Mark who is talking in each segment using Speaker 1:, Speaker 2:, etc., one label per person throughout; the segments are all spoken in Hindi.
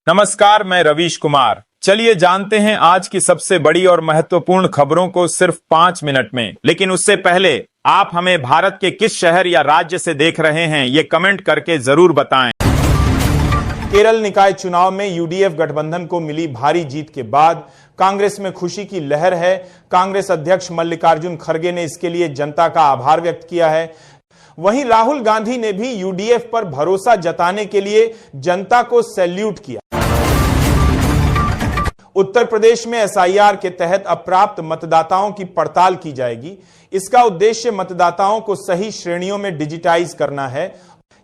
Speaker 1: नमस्कार, मैं रवीश कुमार। चलिए जानते हैं आज की सबसे बड़ी और महत्वपूर्ण खबरों को सिर्फ 5 मिनट में। लेकिन उससे पहले आप हमें भारत के किस शहर या राज्य से देख रहे हैं ये कमेंट करके जरूर बताएं। केरल निकाय चुनाव में यूडीएफ गठबंधन को मिली भारी जीत के बाद कांग्रेस में खुशी की लहर है। कांग्रेस अध्यक्ष मल्लिकार्जुन खड़गे ने इसके लिए जनता का आभार व्यक्त किया है। वहीं राहुल गांधी ने भी यूडीएफ पर भरोसा जताने के लिए जनता को सैल्यूट किया। उत्तर प्रदेश में एसआईआर के तहत अप्राप्त मतदाताओं की पड़ताल की जाएगी। इसका उद्देश्य मतदाताओं को सही श्रेणियों में डिजिटाइज करना है।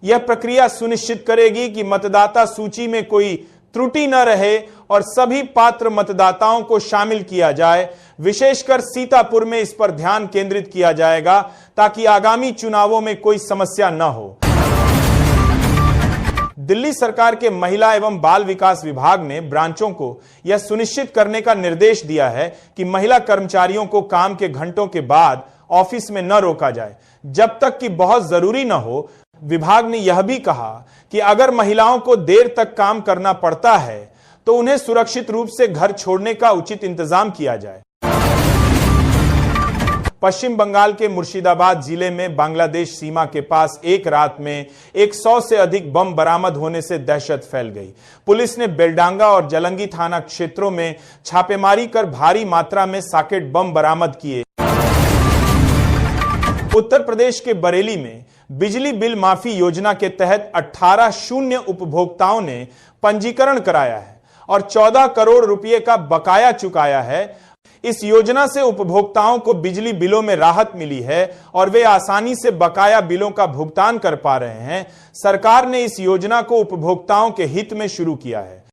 Speaker 1: यह प्रक्रिया सुनिश्चित करेगी कि मतदाता सूची में कोई त्रुटि न रहे और सभी पात्र मतदाताओं को शामिल किया जाए। विशेषकर सीतापुर में इस पर ध्यान केंद्रित किया जाएगा ताकि आगामी चुनावों में कोई समस्या न हो। दिल्ली सरकार के महिला एवं बाल विकास विभाग ने ब्रांचों को यह सुनिश्चित करने का निर्देश दिया है कि महिला कर्मचारियों को काम के घंटों के बाद ऑफिस में न रोका जाए जब तक कि बहुत जरूरी न हो। विभाग ने यह भी कहा कि अगर महिलाओं को देर तक काम करना पड़ता है तो उन्हें सुरक्षित रूप से घर छोड़ने का उचित इंतजाम किया जाए। पश्चिम बंगाल के मुर्शिदाबाद जिले में बांग्लादेश सीमा के पास एक रात में 100 से अधिक बम बरामद होने से दहशत फैल गई। पुलिस ने बेलडांगा और जलंगी थाना क्षेत्रों में छापेमारी कर भारी मात्रा में सॉकेट बम बरामद किए। उत्तर प्रदेश के बरेली में बिजली बिल माफी योजना के तहत 18 शून्य उपभोक्ताओं ने पंजीकरण कराया है और 14 करोड़ रुपए का बकाया चुकाया है। इस योजना से उपभोक्ताओं को बिजली बिलों में राहत मिली है और वे आसानी से बकाया बिलों का भुगतान कर पा रहे हैं। सरकार ने इस योजना को उपभोक्ताओं के हित में शुरू किया है।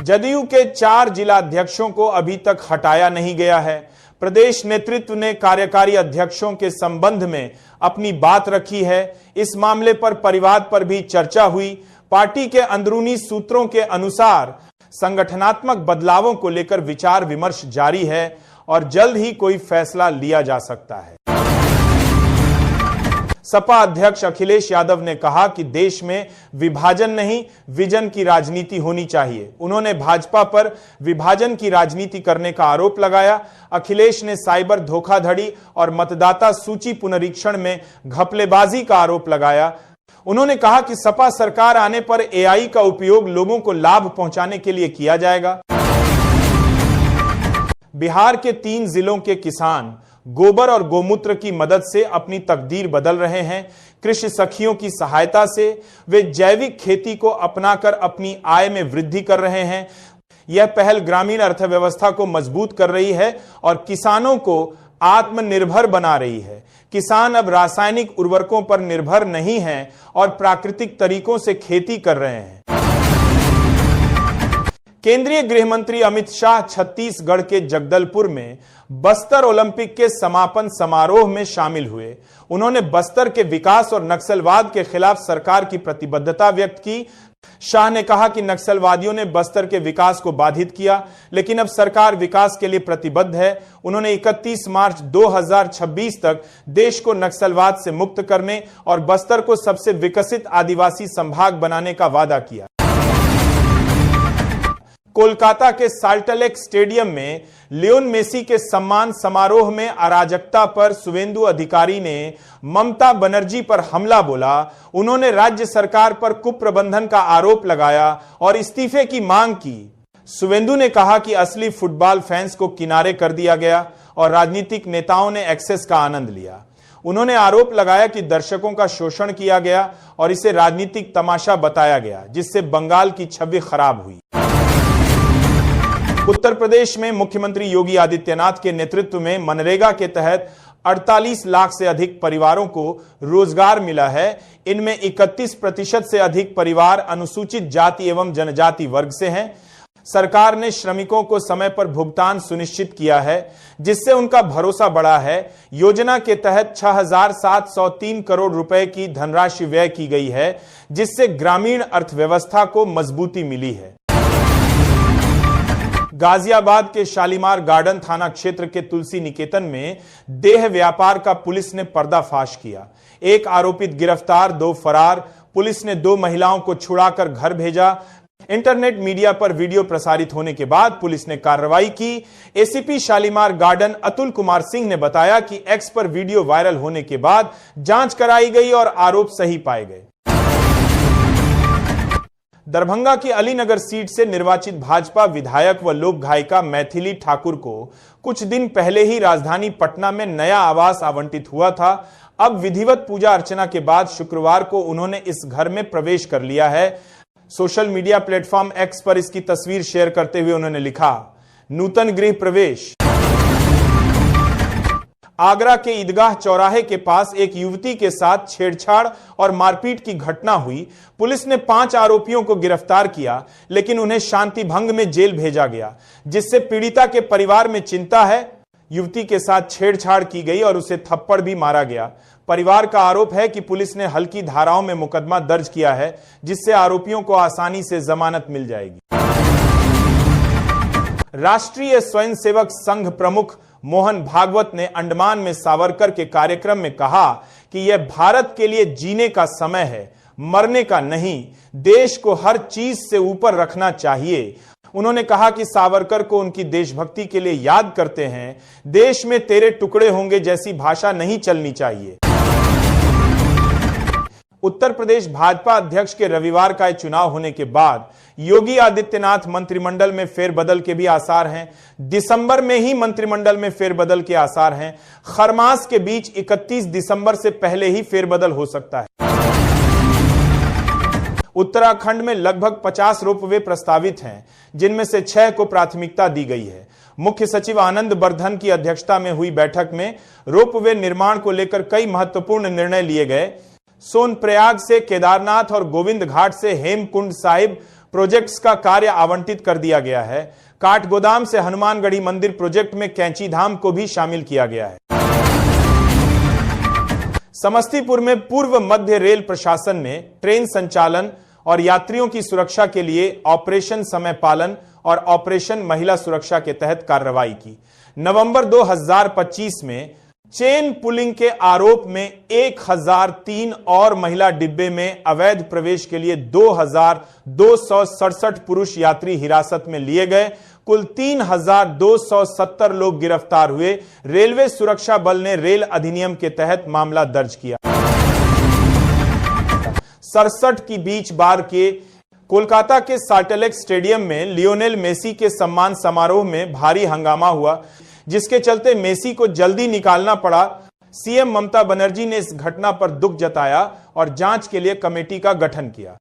Speaker 1: जदयू के 4 जिलाध्यक्षों को अभी तक हटाया नहीं गया है। प्रदेश नेतृत्व ने कार्यकारी अध्यक्षों के संबंध में अपनी बात रखी है। इस मामले पर परिवाद पर भी चर्चा हुई। पार्टी के अंदरूनी सूत्रों के अनुसार संगठनात्मक बदलावों को लेकर विचार विमर्श जारी है और जल्द ही कोई फैसला लिया जा सकता है। सपा अध्यक्ष अखिलेश यादव ने कहा कि देश में विभाजन नहीं, विजन की राजनीति होनी चाहिए। उन्होंने भाजपा पर विभाजन की राजनीति करने का आरोप लगाया। अखिलेश ने साइबर धोखाधड़ी और मतदाता सूची पुनरीक्षण में घपलेबाजी का आरोप लगाया। उन्होंने कहा कि सपा सरकार आने पर एआई का उपयोग लोगों को लाभ पहुंचाने के लिए किया जाएगा। बिहार के 3 जिलों के किसान गोबर और गोमूत्र की मदद से अपनी तकदीर बदल रहे हैं। कृषि सखियों की सहायता से वे जैविक खेती को अपनाकर अपनी आय में वृद्धि कर रहे हैं। यह पहल ग्रामीण अर्थव्यवस्था को मजबूत कर रही है और किसानों को आत्मनिर्भर बना रही है। किसान अब रासायनिक उर्वरकों पर निर्भर नहीं हैं और प्राकृतिक तरीकों से खेती कर रहे हैं। केंद्रीय गृह मंत्री अमित शाह छत्तीसगढ़ के जगदलपुर में बस्तर ओलंपिक के समापन समारोह में शामिल हुए। उन्होंने बस्तर के विकास और नक्सलवाद के खिलाफ सरकार की प्रतिबद्धता व्यक्त की। शाह ने कहा कि नक्सलवादियों ने बस्तर के विकास को बाधित किया, लेकिन अब सरकार विकास के लिए प्रतिबद्ध है। उन्होंने 31 मार्च 2026 तक देश को नक्सलवाद से मुक्त करने और बस्तर को सबसे विकसित आदिवासी संभाग बनाने का वादा किया। कोलकाता के साल्टलेक स्टेडियम में लियोन मेसी के सम्मान समारोह में अराजकता पर शुवेंदु अधिकारी ने ममता बनर्जी पर हमला बोला। उन्होंने राज्य सरकार पर कुप्रबंधन का आरोप लगाया और इस्तीफे की मांग की। शुवेंदु ने कहा कि असली फुटबॉल फैंस को किनारे कर दिया गया और राजनीतिक नेताओं ने एक्सेस का आनंद लिया। उन्होंने आरोप लगाया कि दर्शकों का शोषण किया गया और इसे राजनीतिक तमाशा बताया गया, जिससे बंगाल की छवि खराब हुई। उत्तर प्रदेश में मुख्यमंत्री योगी आदित्यनाथ के नेतृत्व में मनरेगा के तहत 48 लाख से अधिक परिवारों को रोजगार मिला है। इनमें 31% से अधिक परिवार अनुसूचित जाति एवं जनजाति वर्ग से हैं। सरकार ने श्रमिकों को समय पर भुगतान सुनिश्चित किया है, जिससे उनका भरोसा बढ़ा है। योजना के तहत 6,703 करोड़ रुपए की धनराशि व्यय की गई है, जिससे ग्रामीण अर्थव्यवस्था को मजबूती मिली है। गाजियाबाद के शालीमार गार्डन थाना क्षेत्र के तुलसी निकेतन में देह व्यापार का पुलिस ने पर्दाफाश किया। एक आरोपित गिरफ्तार, 2 फरार। पुलिस ने 2 महिलाओं को छुड़ाकर घर भेजा। इंटरनेट मीडिया पर वीडियो प्रसारित होने के बाद पुलिस ने कार्रवाई की। एसीपी शालीमार गार्डन अतुल कुमार सिंह ने बताया कि एक्स पर वीडियो वायरल होने के बाद जांच कराई गई और आरोप सही पाए गए। दरभंगा की अलीनगर सीट से निर्वाचित भाजपा विधायक व लोक गायिका मैथिली ठाकुर को कुछ दिन पहले ही राजधानी पटना में नया आवास आवंटित हुआ था। अब विधिवत पूजा अर्चना के बाद शुक्रवार को उन्होंने इस घर में प्रवेश कर लिया है। सोशल मीडिया प्लेटफॉर्म एक्स पर इसकी तस्वीर शेयर करते हुए उन्होंने लिखा, नूतन गृह प्रवेश। आगरा के ईदगाह चौराहे के पास एक युवती के साथ छेड़छाड़ और मारपीट की घटना हुई। पुलिस ने 5 आरोपियों को गिरफ्तार किया, लेकिन उन्हें शांति भंग में जेल भेजा गया, जिससे पीड़िता के परिवार में चिंता है। युवती के साथ छेड़छाड़ की गई और उसे थप्पड़ भी मारा गया। परिवार का आरोप है कि पुलिस ने हल्की धाराओं में मुकदमा दर्ज किया है, जिससे आरोपियों को आसानी से जमानत मिल जाएगी। राष्ट्रीय स्वयंसेवक संघ प्रमुख मोहन भागवत ने अंडमान में सावरकर के कार्यक्रम में कहा कि यह भारत के लिए जीने का समय है, मरने का नहीं। देश को हर चीज से ऊपर रखना चाहिए। उन्होंने कहा कि सावरकर को उनकी देशभक्ति के लिए याद करते हैं। देश में तेरे टुकड़े होंगे जैसी भाषा नहीं चलनी चाहिए। उत्तर प्रदेश भाजपा अध्यक्ष के रविवार का चुनाव होने के बाद योगी आदित्यनाथ मंत्रिमंडल में फेरबदल के भी आसार हैं। दिसंबर में ही मंत्रिमंडल में फेरबदल के आसार हैं। खरमास के बीच 31 दिसंबर से पहले ही फेरबदल हो सकता है। उत्तराखंड में लगभग 50 रोपवे प्रस्तावित हैं, जिनमें से 6 को प्राथमिकता दी गई है। मुख्य सचिव आनंद बर्धन की अध्यक्षता में हुई बैठक में रोपवे निर्माण को लेकर कई महत्वपूर्ण निर्णय लिए गए। सोनप्रयाग से केदारनाथ और गोविंद घाट से हेमकुंड साहिब प्रोजेक्ट्स का कार्य आवंटित कर दिया गया है। काठगोदाम से हनुमानगढ़ी मंदिर प्रोजेक्ट में कैंची धाम को भी शामिल किया गया है। समस्तीपुर में पूर्व मध्य रेल प्रशासन ने ट्रेन संचालन और यात्रियों की सुरक्षा के लिए ऑपरेशन समय पालन और ऑपरेशन महिला सुरक्षा के तहत कार्रवाई की। नवंबर 2025 में चेन पुलिंग के आरोप में 1003 और महिला डिब्बे में अवैध प्रवेश के लिए 2267 पुरुष यात्री हिरासत में लिए गए। कुल 3270 लोग गिरफ्तार हुए। रेलवे सुरक्षा बल ने रेल अधिनियम के तहत मामला दर्ज किया। 67 की बीच बार के कोलकाता के साल्टलेक स्टेडियम में लियोनेल मेसी के सम्मान समारोह में भारी हंगामा हुआ, जिसके चलते मेसी को जल्दी निकालना पड़ा। सीएम ममता बनर्जी ने इस घटना पर दुख जताया और जांच के लिए कमेटी का गठन किया।